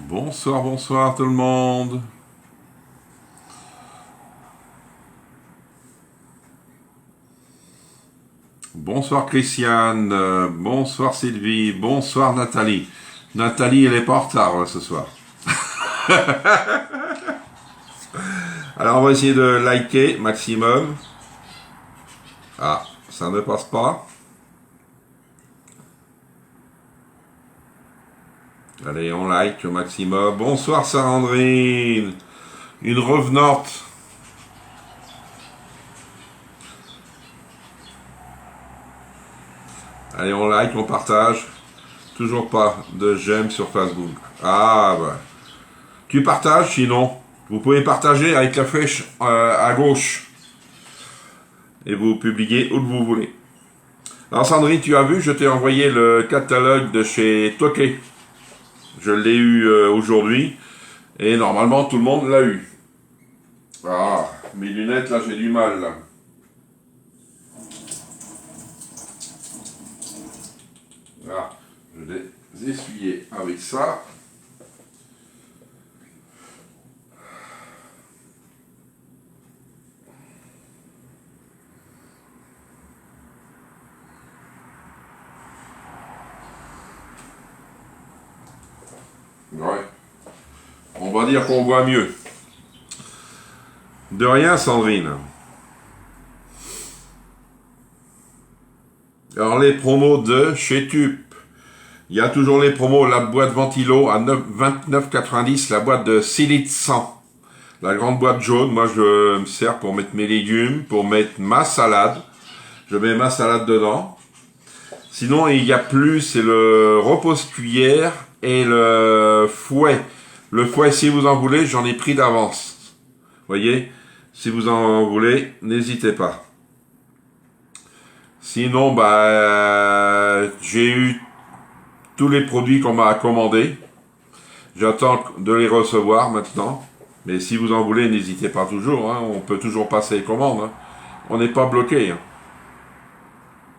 Bonsoir, bonsoir tout le monde. Bonsoir Christiane, bonsoir Sylvie, bonsoir Nathalie. Nathalie, elle est pas en retard ce soir. Alors on va essayer de liker maximum. Ah, ça ne passe pas. Allez, on like au maximum. Bonsoir Sarandrine, une revenante. Allez, on like, on partage. Toujours pas de j'aime sur Facebook. Ah, bah. Tu partages, sinon, vous pouvez partager avec la flèche à gauche. Et vous publiez où vous voulez. Alors Sandrine, tu as vu, je t'ai envoyé le catalogue de chez Tokay. Je l'ai eu aujourd'hui. Et normalement, tout le monde l'a eu. Ah, mes lunettes, là, j'ai du mal, là. Voilà, je vais les essuyer avec ça. Ouais. On va dire qu'on voit mieux. De rien, Sandrine. Alors, les promos de chez Tup. Il y a toujours les promos, la boîte Ventilo à 29,90, la boîte de 6 litres 100. La grande boîte jaune, moi je me sers pour mettre mes légumes, pour mettre ma salade. Je mets ma salade dedans. Sinon, il y a plus, c'est le repose-cuillère et le fouet. Le fouet, si vous en voulez, j'en ai pris d'avance. Voyez, si vous en voulez, n'hésitez pas. Sinon, j'ai eu tous les produits qu'on m'a commandés. J'attends de les recevoir maintenant. Mais si vous en voulez, n'hésitez pas toujours. Hein. On peut toujours passer les commandes. Hein. On n'est pas bloqué. Hein.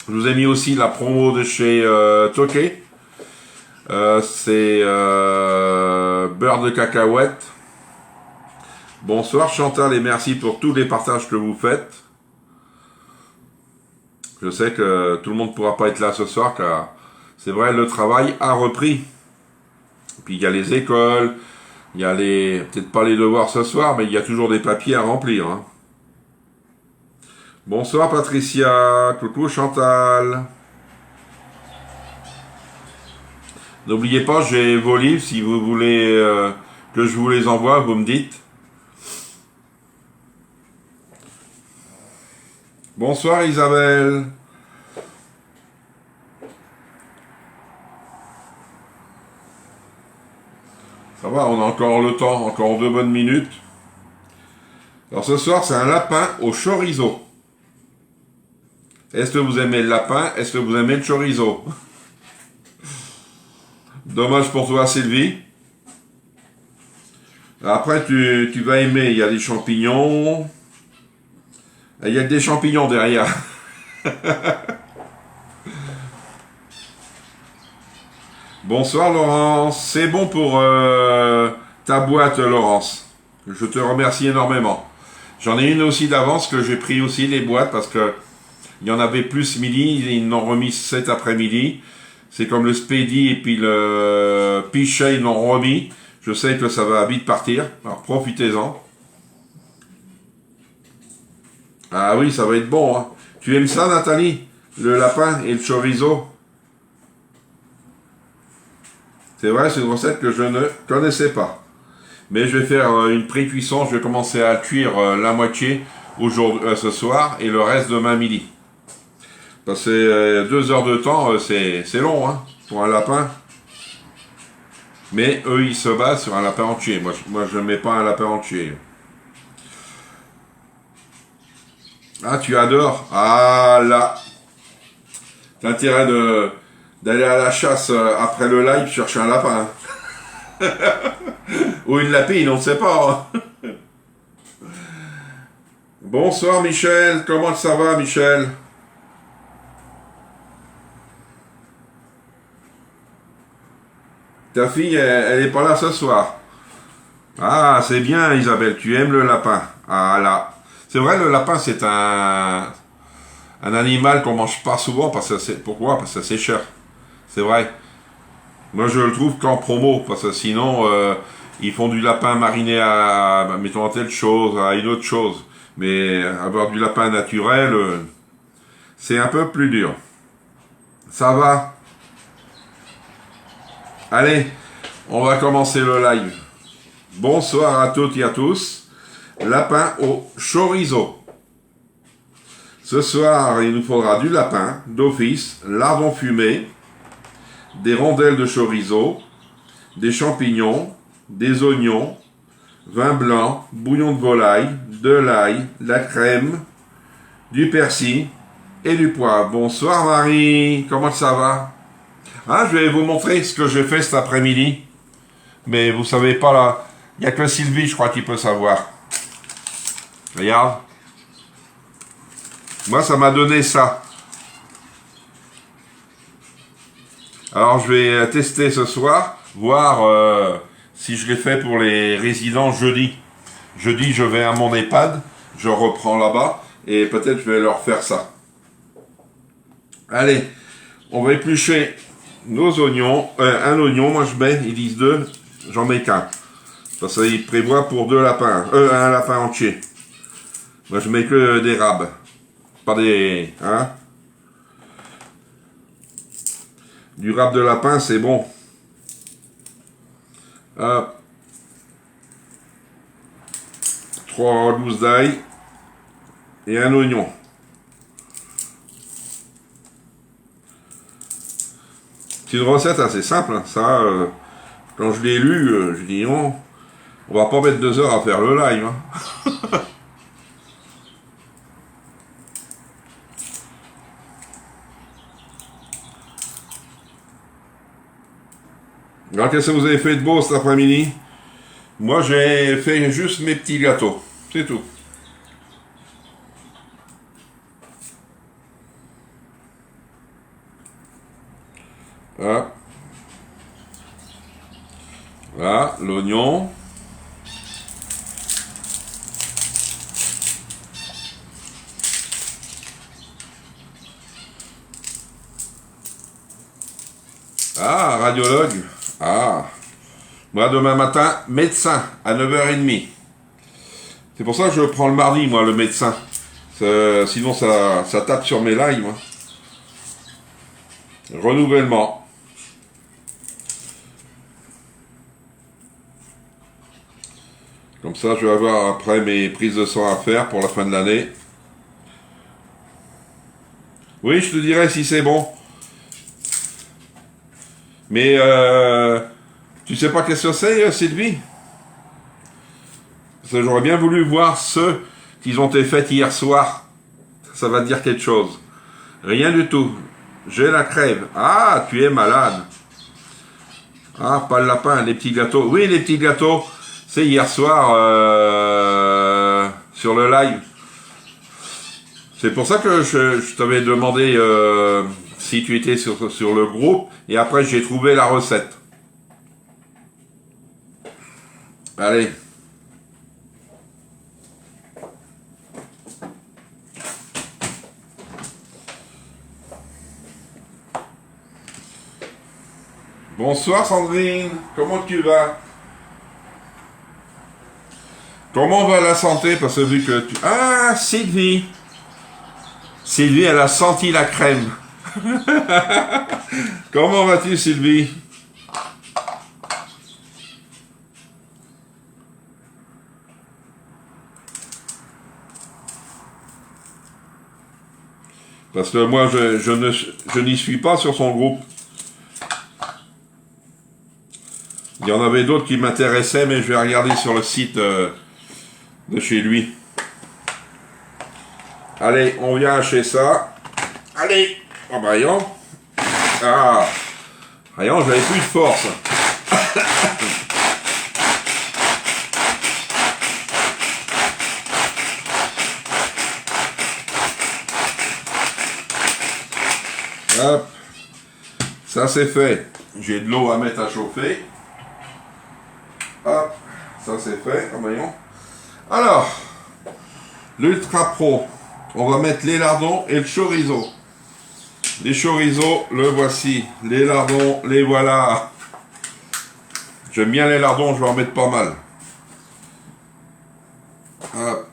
Je vous ai mis aussi la promo de chez Tokay. C'est beurre de cacahuète. Bonsoir Chantal et merci pour tous les partages que vous faites. Je sais que tout le monde ne pourra pas être là ce soir car c'est vrai, le travail a repris. Puis il y a les écoles, il y a peut-être pas les devoirs ce soir, mais il y a toujours des papiers à remplir. Hein. Bonsoir Patricia, coucou Chantal. N'oubliez pas, j'ai vos livres, si vous voulez que je vous les envoie, vous me dites. Bonsoir Isabelle. Ça va, on a encore le temps, encore 2 bonnes minutes. Alors ce soir, c'est un lapin au chorizo. Est-ce que vous aimez le lapin? Est-ce que vous aimez le chorizo? Dommage pour toi, Sylvie. Après, tu vas aimer, il y a des champignons. Il y a que des champignons derrière. Bonsoir, Laurence. C'est bon pour ta boîte, Laurence. Je te remercie énormément. J'en ai une aussi d'avance que j'ai pris aussi les boîtes parce que il y en avait plus midi, ils n'ont remis cet après-midi. C'est comme le Speedy et puis le Pichet, ils l'ont remis. Je sais que ça va vite partir, alors profitez-en. Ah oui, ça va être bon. Hein. Tu aimes ça, Nathalie? Le lapin et le chorizo? C'est vrai, c'est une recette que je ne connaissais pas. Mais je vais faire une pré-cuisson, je vais commencer à cuire la moitié aujourd'hui, ce soir et le reste demain midi. Parce que 2 heures de temps, c'est long hein, pour un lapin. Mais eux, ils se basent sur un lapin entier. Moi je ne mets pas un lapin entier. Ah, tu adores? Ah là! T'as intérêt d'aller à la chasse après le live chercher un lapin. Ou une lapine, on ne sait pas. Bonsoir Michel, comment ça va Michel? Ta fille, elle est pas là ce soir. Ah, c'est bien Isabelle, tu aimes le lapin. Ah là. C'est vrai, le lapin, c'est un animal qu'on mange pas souvent. Pourquoi? Parce que c'est cher. C'est vrai. Moi, je le trouve qu'en promo. Parce que sinon, ils font du lapin mariné mettons, à telle chose, à une autre chose. Mais avoir du lapin naturel, c'est un peu plus dur. Ça va? Allez, on va commencer le live. Bonsoir à toutes et à tous. Lapin au chorizo. Ce soir, il nous faudra du lapin d'office, lardon fumé, des rondelles de chorizo, des champignons, des oignons, vin blanc, bouillon de volaille, de l'ail, la crème, du persil et du poivre. Bonsoir Marie, comment ça va? Ah, je vais vous montrer ce que j'ai fait cet après-midi. Mais vous savez pas là. Il n'y a que Sylvie, je crois, qui peut savoir. Regarde. Moi, ça m'a donné ça. Alors, je vais tester ce soir, voir si je l'ai fait pour les résidents jeudi. Jeudi, je vais à mon EHPAD, je reprends là-bas, et peut-être je vais leur faire ça. Allez, on va éplucher nos oignons. Un oignon, moi je mets, ils disent 2, j'en mets qu'un. Parce qu'ils prévoient pour 2 lapins, un lapin entier. Moi je mets que des rabes, pas des... Hein. Du rab de lapin, c'est bon. Hop. 3 gousses d'ail et un oignon. C'est une recette assez simple, hein. Ça, quand je l'ai lu, je dis non, on va pas mettre 2 heures à faire le live. Hein. Alors, qu'est-ce que vous avez fait de beau cet après-midi? Moi, j'ai fait juste mes petits gâteaux. C'est tout. Voilà. Voilà, l'oignon. Ah, radiologue. Ah. Moi, demain matin, médecin, à 9h30. C'est pour ça que je prends le mardi, moi, le médecin. Sinon, ça tape sur mes lives. Hein. Renouvellement. Comme ça, je vais avoir après mes prises de sang à faire pour la fin de l'année. Oui, je te dirai si c'est bon. Mais tu sais pas qu'est-ce que c'est, Sylvie? Parce que j'aurais bien voulu voir ceux qui ont été faits hier soir. Ça va te dire quelque chose. Rien du tout. J'ai la crève. Ah, tu es malade. Ah, pas le lapin, les petits gâteaux. Oui, les petits gâteaux. C'est hier soir sur le live. C'est pour ça que je t'avais demandé si tu étais sur le groupe. Et après, j'ai trouvé la recette. Allez. Bonsoir Sandrine, comment tu vas? Comment va la santé? Parce que vu que tu... Ah, Sylvie! Sylvie, elle a senti la crème. Comment vas-tu Sylvie? Parce que moi, je n'y suis pas sur son groupe. Il y en avait d'autres qui m'intéressaient, mais je vais regarder sur le site de chez lui. Allez, on vient acheter ça. Allez, oh bah Rayon. Ah, Rayon, j'avais plus de force. Hop, ça c'est fait. J'ai de l'eau à mettre à chauffer. Hop, ça c'est fait, oh voyons. Alors, l'Ultra Pro, on va mettre les lardons et le chorizo. Les chorizo, le voici. Les lardons, les voilà. J'aime bien les lardons, je vais en mettre pas mal. Hop.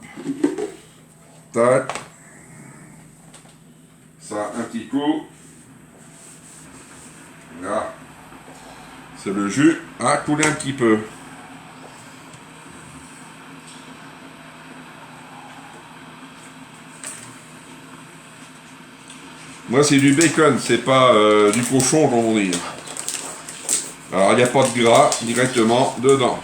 Tac. Ça, un petit coup. Là. C'est le jus à couler un petit peu. Moi, c'est du bacon, c'est pas du cochon, j'en veux dire. Alors, il n'y a pas de gras directement dedans.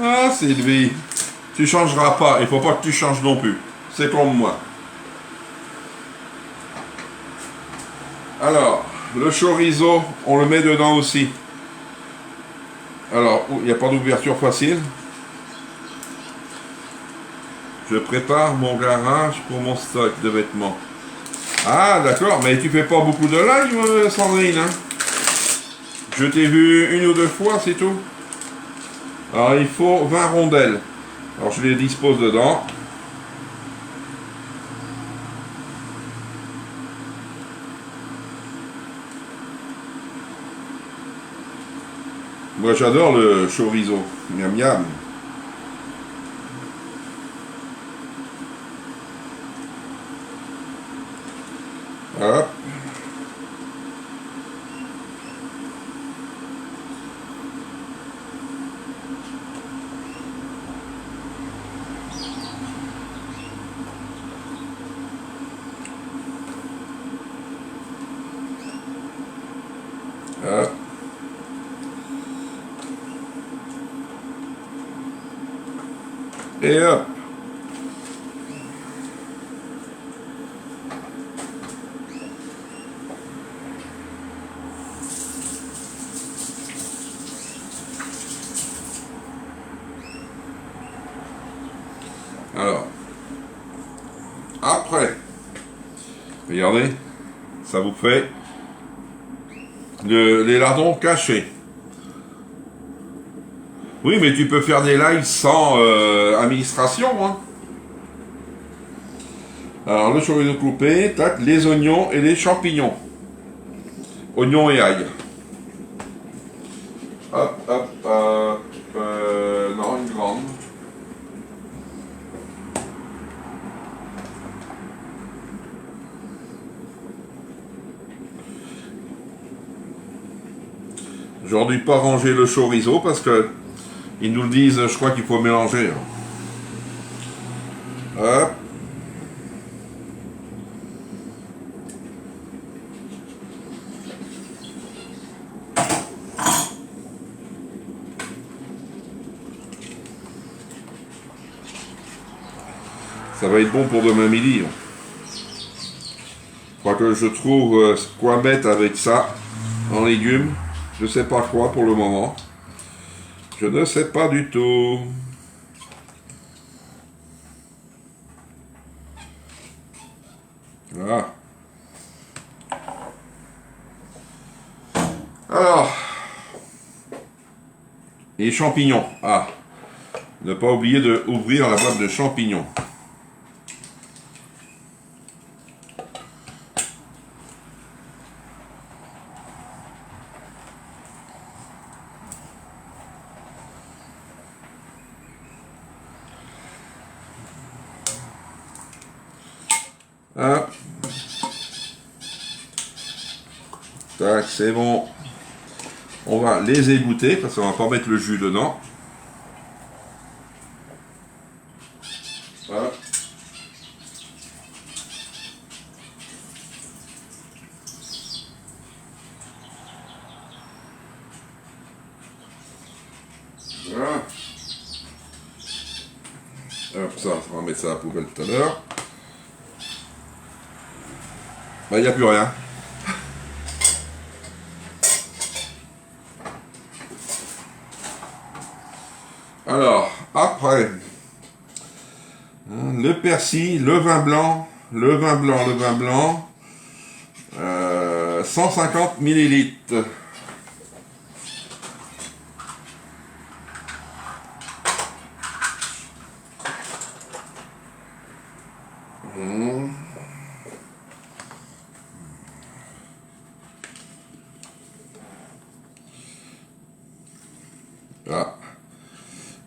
Ah, Sylvie, tu changeras pas, il faut pas que tu changes non plus. C'est comme moi. Alors, le chorizo, on le met dedans aussi. Alors, il n'y a pas d'ouverture facile. Je prépare mon garage pour mon stock de vêtements. Ah, d'accord, mais tu fais pas beaucoup de live, Sandrine, hein? Je t'ai vu une ou deux fois, c'est tout. Alors, il faut 20 rondelles. Alors, je les dispose dedans. Moi, j'adore le chorizo. Miam miam. Hop. Hop. Et hop. Alors, après, regardez, ça vous fait les lardons cachés. Oui, mais tu peux faire des lives sans administration, hein. Alors, le chorizo coupé, tac, les oignons et les champignons. Oignons et ail. Hop, hop, non, une grande. J'aurais dû pas ranger le chorizo parce que ils nous le disent, je crois qu'il faut mélanger. Hop. Ça va être bon pour demain midi. Je crois que je trouve quoi mettre avec ça en légumes. Je sais pas quoi pour le moment. Je ne sais pas du tout. Voilà. Alors, les champignons. Ah, ne pas oublier de ouvrir la boîte de champignons. Hop. Tac, c'est bon. On va les égoutter parce qu'on va pas mettre le jus dedans. Voilà. Voilà. Hop, ça, on va mettre ça à la poubelle tout à l'heure. Bah, il n'y a plus rien. Alors, après, le persil, le vin blanc, 150 millilitres. Là,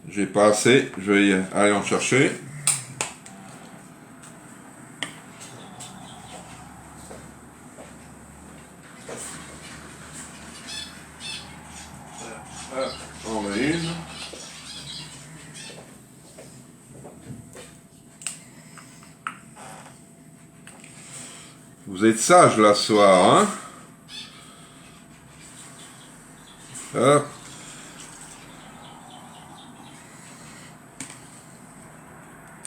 j'ai pas assez, je vais aller en chercher. On met une. Vous êtes sage là ce soir, hein? Hop.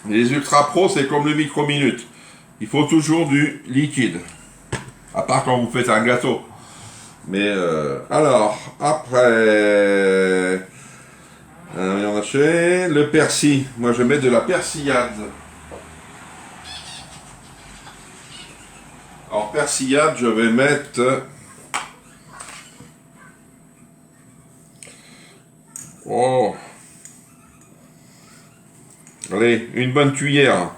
Les Ultra Pro, c'est comme le micro-minute. Il faut toujours du liquide. À part quand vous faites un gâteau. Mais alors, après, il y en a chez le persil. Moi, je mets de la persillade. Alors, persillade, je vais mettre... Oh! Allez, une bonne cuillère.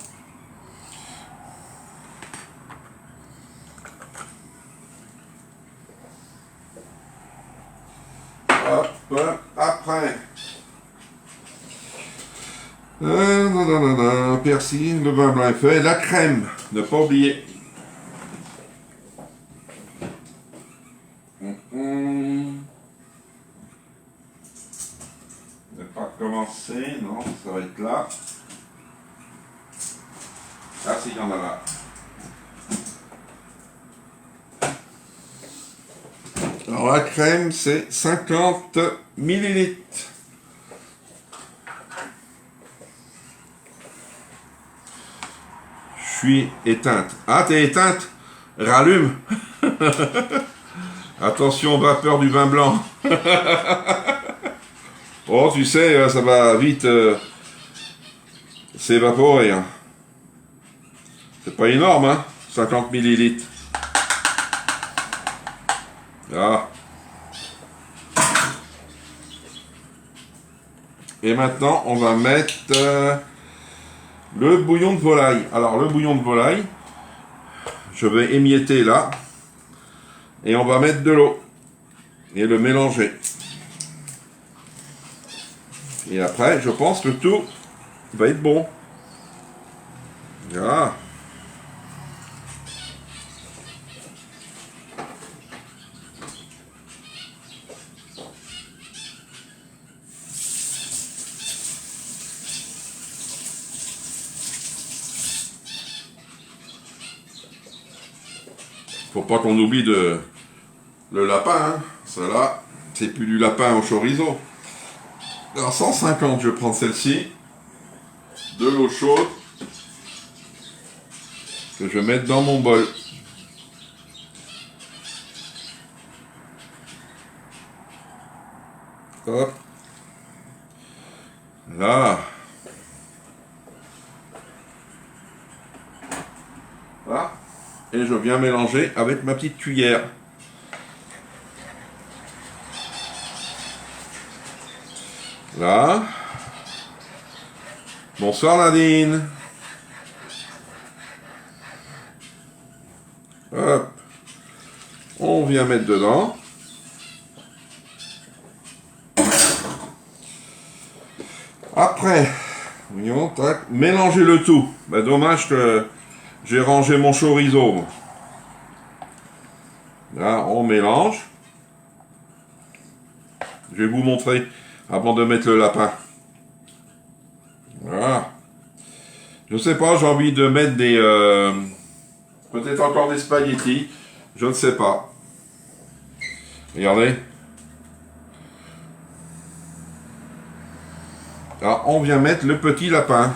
Hop, après. Persil, le vin blanc est fait. La crème, ne pas oublier. Ne pas commencer, non, ça va être là. Ah si, il y en a là. Alors la crème, c'est 50 millilitres. Je suis éteinte. Ah, t'es éteinte? Rallume. Attention, vapeur du vin blanc. Oh, tu sais, ça va vite s'évaporer. Hein. C'est pas énorme, hein? 50 millilitres. Ah. Et maintenant, on va mettre le bouillon de volaille. Alors, le bouillon de volaille, je vais émietter là. Et on va mettre de l'eau. Et le mélanger. Et après, je pense que tout va être bon. Voilà. Faut pas qu'on oublie le lapin. Hein. Ça là, c'est plus du lapin au chorizo. Alors 150, je vais prendre celle-ci. De l'eau chaude. que je vais mettre dans mon bol. Hop. Là. Voilà. Et je viens mélanger avec ma petite cuillère. Là. Bonsoir Nadine. Hop. On vient mettre dedans. Après, voyons, tac, mélanger le tout. Bah, dommage que j'ai rangé mon chorizo. Là, on mélange. Je vais vous montrer avant de mettre le lapin. Voilà. Je sais pas, j'ai envie de mettre des... peut-être encore des spaghettis. Je ne sais pas. Regardez. Là, on vient mettre le petit lapin.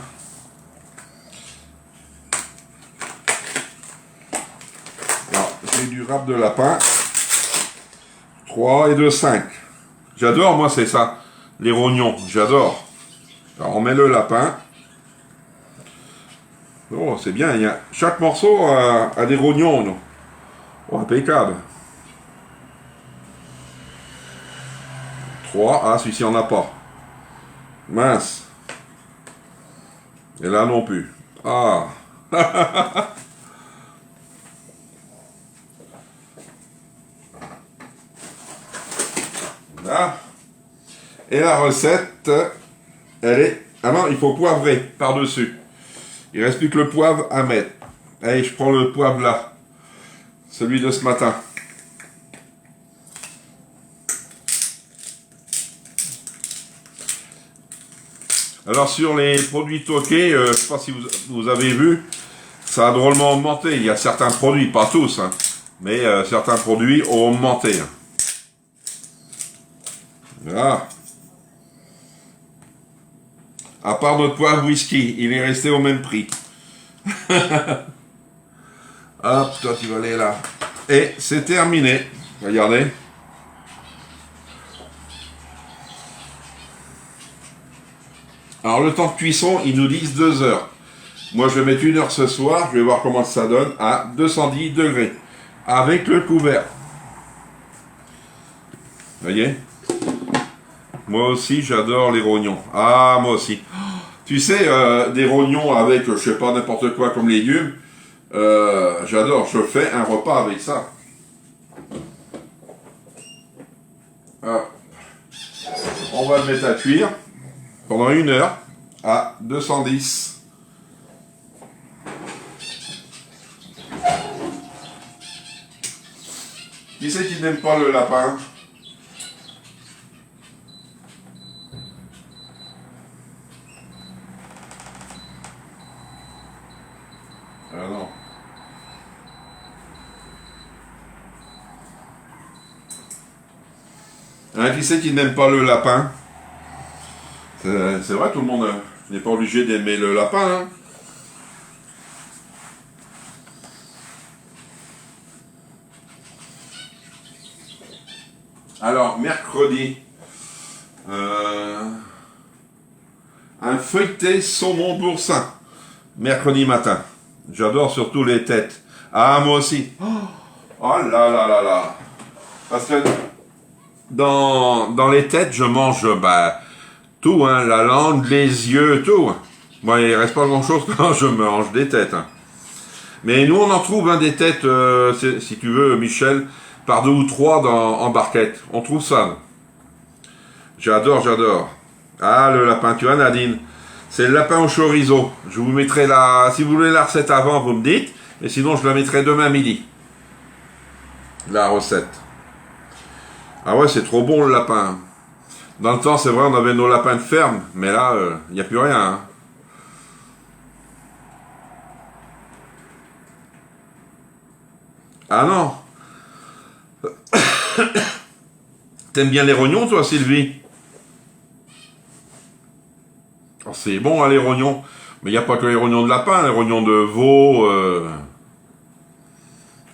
Là, j'ai du râpe de lapin. 3 et 2, 5. J'adore, moi, c'est ça. Les rognons, j'adore. Alors, on met le lapin. Oh, c'est bien. Chaque morceau a des rognons. Non. Oh, impeccable. 3. Ah, celui-ci, on n'a pas. Mince. Et là non plus. Ah. Là. Et la recette, elle est... Ah non, il faut poivrer par-dessus. Il reste plus que le poivre à mettre. Allez, je prends le poivre là. Celui de ce matin. Alors sur les produits toqués, je ne sais pas si vous avez vu, ça a drôlement augmenté. Il y a certains produits, pas tous, hein, mais certains produits ont augmenté. Hein. Voilà. À part notre poivre whisky, il est resté au même prix. Hop, toi tu vas aller là. Et c'est terminé. Regardez. Alors le temps de cuisson, ils nous disent 2 heures. Moi je vais mettre 1 heure ce soir, je vais voir comment ça donne à 210 degrés. Avec le couvert. Vous voyez? Moi aussi j'adore les rognons. Ah moi aussi. Tu sais, des rognons avec, je sais pas, n'importe quoi comme légumes. J'adore, je fais un repas avec ça. Hop. On va le mettre à cuire pendant 1 heure à 210. Qui c'est qui n'aime pas le lapin? Ah non. Hein, qui c'est qui n'aime pas le lapin? C'est vrai, tout le monde n'est pas obligé d'aimer le lapin. Hein. Alors, mercredi, un feuilleté saumon boursin. Mercredi matin. J'adore surtout les têtes. Ah, moi aussi. Oh là là là là. Parce que dans les têtes, je mange tout, hein, la langue, les yeux, tout. Moi, il reste pas grand-chose quand je mange des têtes. Hein. Mais nous, on en trouve des têtes, si tu veux, Michel, par 2 ou 3 en barquette. On trouve ça. J'adore, j'adore. Ah, le lapin, tu vois, Nadine. C'est le lapin au chorizo. Je vous mettrai si vous voulez la recette avant, vous me dites. Et sinon, je la mettrai demain midi. La recette. Ah ouais, c'est trop bon le lapin. Dans le temps, c'est vrai, on avait nos lapins de ferme. Mais là, il n'y a plus rien. Hein. Ah non. T'aimes bien les rognons, toi, Sylvie? Oh, c'est bon, hein, les rognons. Mais il n'y a pas que les rognons de lapin, les rognons de veau.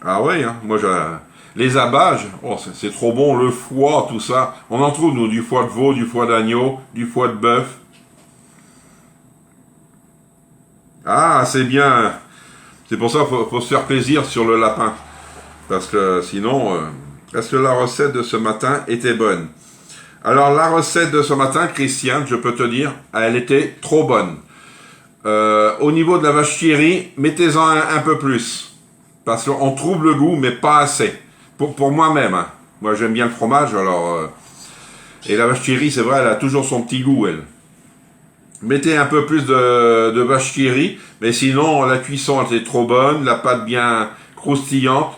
Ah ouais, hein, moi les abages, oh, c'est trop bon, le foie, tout ça. On en trouve, nous, du foie de veau, du foie d'agneau, du foie de bœuf. Ah, c'est bien. C'est pour ça qu'il faut se faire plaisir sur le lapin. Parce que sinon, est-ce que la recette de ce matin était bonne? Alors, la recette de ce matin, Christiane, je peux te dire, elle était trop bonne. Au niveau de la vache qui rit, mettez-en un peu plus. Parce qu'on trouve le goût, mais pas assez. Pour moi-même. Hein. Moi, j'aime bien le fromage, alors... et la vache qui rit, c'est vrai, elle a toujours son petit goût, elle. Mettez un peu plus de vache qui rit, mais sinon, la cuisson, elle était trop bonne, la pâte bien croustillante,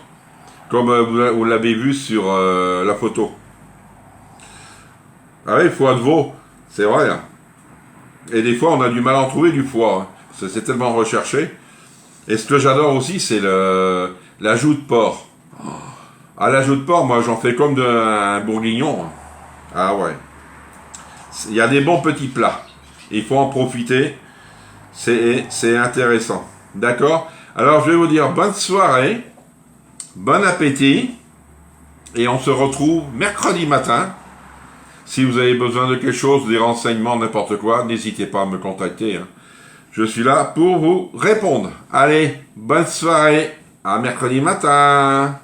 comme vous l'avez vu sur la photo. Ah oui, foie de veau, c'est vrai. Hein. Et des fois, on a du mal à en trouver du foie. Hein. C'est tellement recherché. Et ce que j'adore aussi, c'est l'ajout de porc. Ah, l'ajout de porc, moi, j'en fais comme un bourguignon. Hein. Ah ouais. Il y a des bons petits plats. Il faut en profiter. C'est intéressant. D'accord? Alors, je vais vous dire bonne soirée. Bon appétit. Et on se retrouve mercredi matin. Si vous avez besoin de quelque chose, des renseignements, n'importe quoi, n'hésitez pas à me contacter. Hein. Je suis là pour vous répondre. Allez, bonne soirée. À mercredi matin.